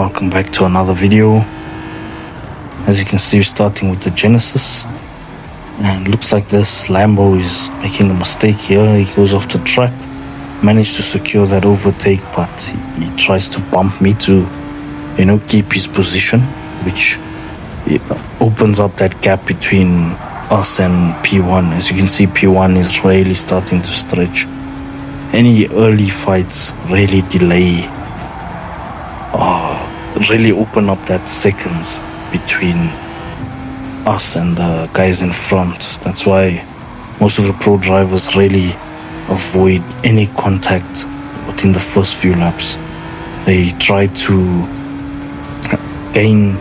welcome back to another video. As you can see, we're starting with the Genesis, and looks like this Lambo is making a mistake here. He goes off the track, managed to secure that overtake, but he tries to bump me to keep his position, which opens up that gap between us and P1. As you can see, P1 is really starting to stretch. Any early fights really delay, really open up that seconds between us and the guys in front. That's why most of the pro drivers really avoid any contact within the first few laps. They try to gain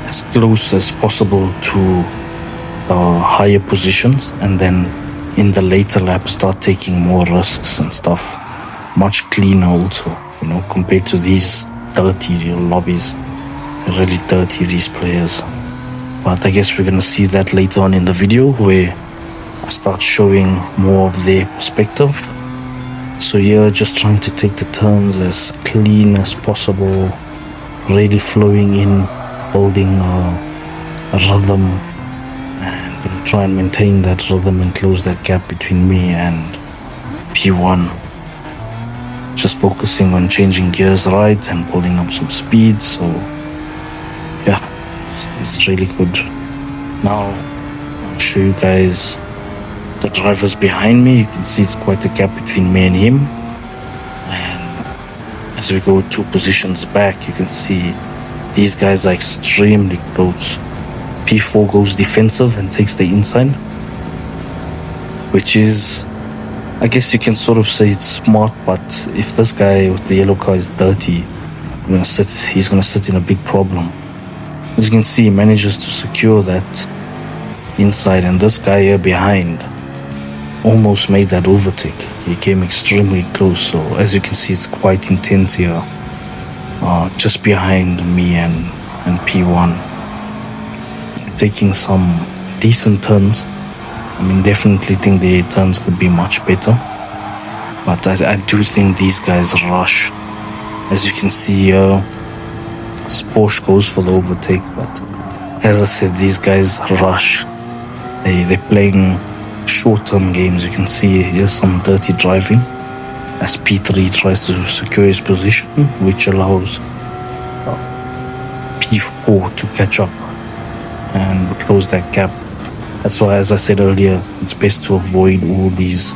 as close as possible to the higher positions, and then in the later laps start taking more risks and stuff. Much cleaner also, compared to these dirty lobbies. They're really dirty, these players. But I guess we're gonna see that later on in the video, where I start showing more of their perspective. So yeah, just trying to take the turns as clean as possible, really flowing in, building a rhythm, and gonna try and maintain that rhythm and close that gap between me and P1. Just focusing on changing gears right and building up some speed. So yeah, it's really good. Now I'll show you guys the drivers behind me. You can see it's quite a gap between me and him, and as we go 2 positions back, you can see these guys are extremely close. P4 goes defensive and takes the inside, which is, I guess you can sort of say it's smart, but if this guy with the yellow car is dirty, he's gonna sit in a big problem. As you can see, he manages to secure that inside, and this guy here behind almost made that overtake. He came extremely close. So as you can see, it's quite intense here, just behind me and P1, taking some decent turns. Definitely think the turns could be much better, but I do think these guys rush. As you can see here, Porsche goes for the overtake, but as I said, these guys rush. They're playing short-term games. You can see here's some dirty driving as P3 tries to secure his position, which allows P4 to catch up and close that gap. That's why, as I said earlier, it's best to avoid all these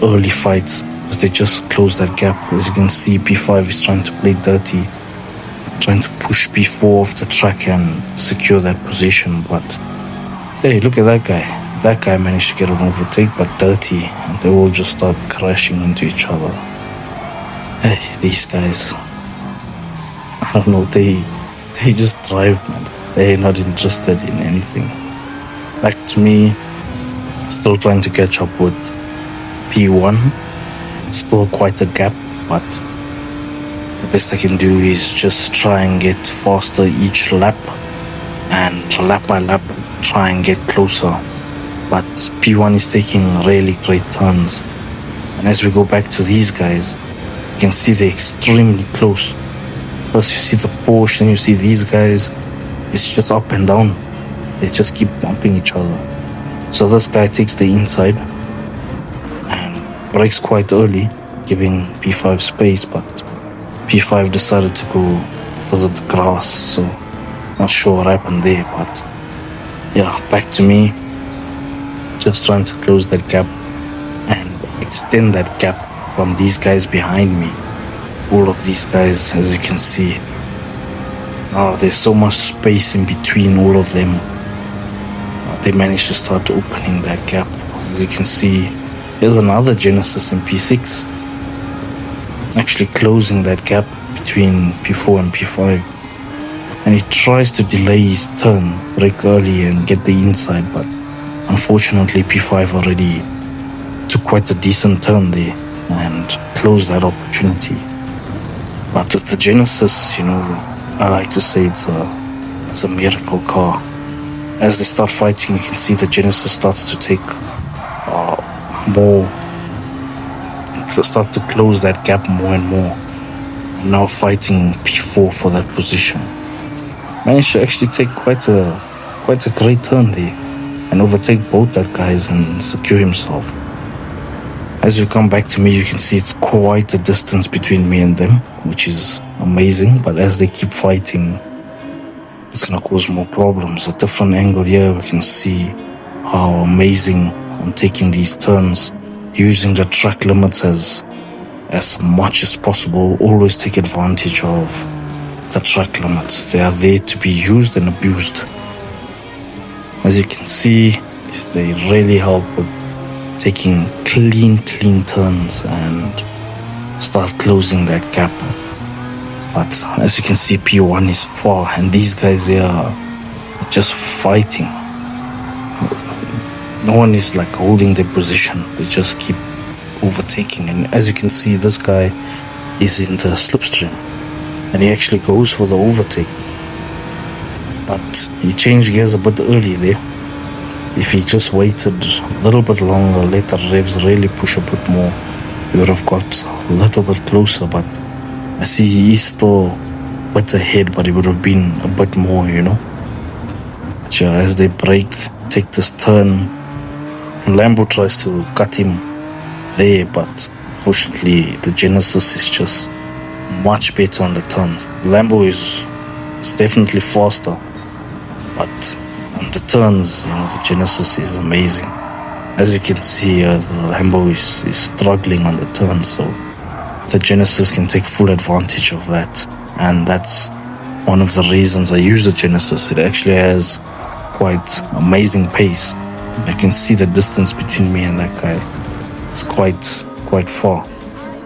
early fights, because they just close that gap. As you can see, P5 is trying to play dirty, trying to push P4 off the track and secure that position. But hey, look at that guy. That guy managed to get an overtake, but dirty, and they all just start crashing into each other. Hey, these guys, I don't know, they just drive, man. They're not interested in anything. Back to me, still trying to catch up with P1. Still quite a gap, but the best I can do is just try and get faster each lap, and lap by lap try and get closer. But P1 is taking really great turns, and as we go back to these guys, you can see they're extremely close. First you see the Porsche, then you see these guys. It's just up and down. They just keep bumping each other. So this guy takes the inside and brakes quite early, giving P5 space, but P5 decided to go visit the grass. So not sure what happened there, but yeah, back to me. Just trying to close that gap and extend that gap from these guys behind me. All of these guys, as you can see. There's so much space in between all of them. They managed to start opening that gap. As you can see, here's another Genesis in P6, actually closing that gap between P4 and P5. And he tries to delay his turn, brake early and get the inside, but unfortunately P5 already took quite a decent turn there and closed that opportunity. But with the Genesis, I like to say it's a miracle car. As they start fighting, you can see the Genesis starts to take starts to close that gap more and more. now fighting P4 for that position. Managed to actually take quite a great turn there and overtake both that guys and secure himself. As you come back to me, you can see it's quite a distance between me and them, which is amazing. But as they keep fighting, it's gonna cause more problems. A different angle here, we can see how amazing I'm taking these turns, using the track limits as much as possible. Always take advantage of the track limits. They are there to be used and abused. As you can see, they really help with taking clean turns and start closing that gap. But as you can see, P1 is far, and these guys here are just fighting. No one is like holding their position. They just keep overtaking. And as you can see, this guy is in the slipstream, and he actually goes for the overtake. But he changed gears a bit early there. If he just waited a little bit longer, let the revs really push a bit more, he would have got a little bit closer. But I see he is still a bit ahead, but he would have been a bit more, you know. But yeah, as they break, take this turn, Lambo tries to cut him there, but unfortunately the Genesis is just much better on the turn. Lambo is definitely faster, but on the turns, you know, the Genesis is amazing. As you can see, the Lambo is struggling on the turn, so the Genesis can take full advantage of that. And that's one of the reasons I use the Genesis. It actually has quite amazing pace. I can see the distance between me and that guy. It's quite far.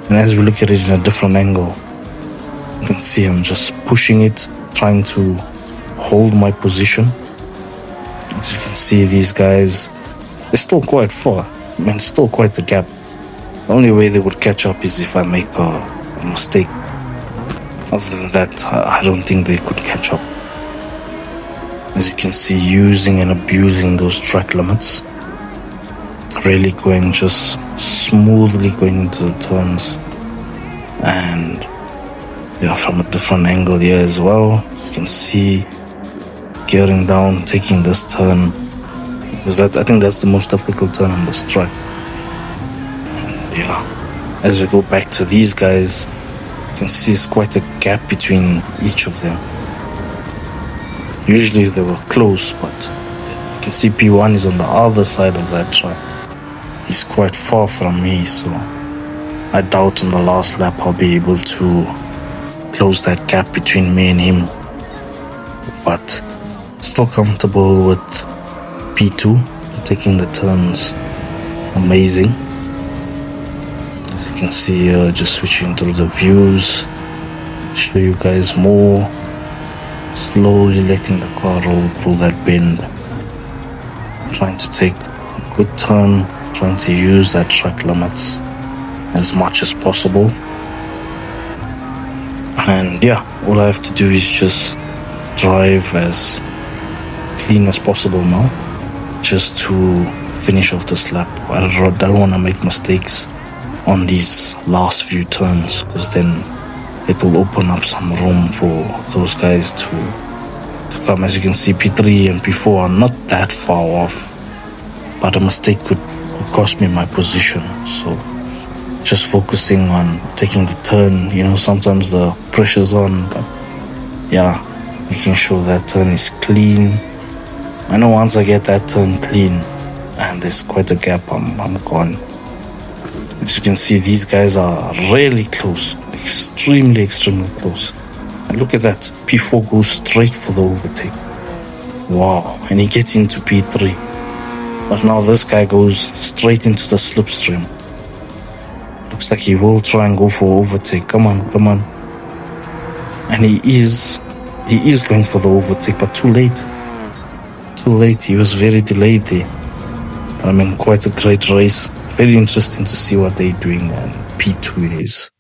And as we look at it in a different angle, you can see I'm just pushing it, trying to hold my position. As you can see, these guys, they're still quite far. I mean, still quite a gap. The only way they would catch up is if I make a mistake. Other than that, I don't think they could catch up. As you can see, using and abusing those track limits. Really going just smoothly going into the turns. And yeah, from a different angle here as well, you can see gearing down, taking this turn. Because I think that's the most difficult turn on this track. And yeah, as we go back to these guys, you can see there's quite a gap between each of them. Usually they were close, but you can see P1 is on the other side of that track. He's quite far from me, so I doubt in the last lap I'll be able to close that gap between me and him. But still comfortable with P2, taking the turns amazing. As you can see here, just switching through the views, show you guys more. Slowly letting the car roll through that bend, trying to take a good turn, trying to use that track limits as much as possible. And yeah, all I have to do is just drive as clean as possible now, just to finish off this lap. I don't want to make mistakes on these last few turns, because then it will open up some room for those guys to come. As you can see, P3 and P4 are not that far off, but a mistake could cost me my position. So just focusing on taking the turn, you know, sometimes the pressure's on, but yeah, making sure that turn is clean. I know once I get that turn clean and there's quite a gap, I'm gone. As you can see, these guys are really close, extremely close. And look at that, P4 goes straight for the overtake. Wow, and he gets into P3. But now this guy goes straight into the slipstream. Looks like he will try and go for overtake. Come on. And he is going for the overtake, but too late. He was very delayed there. I mean, quite a great race. Very interesting to see what they're doing, and P2 it is.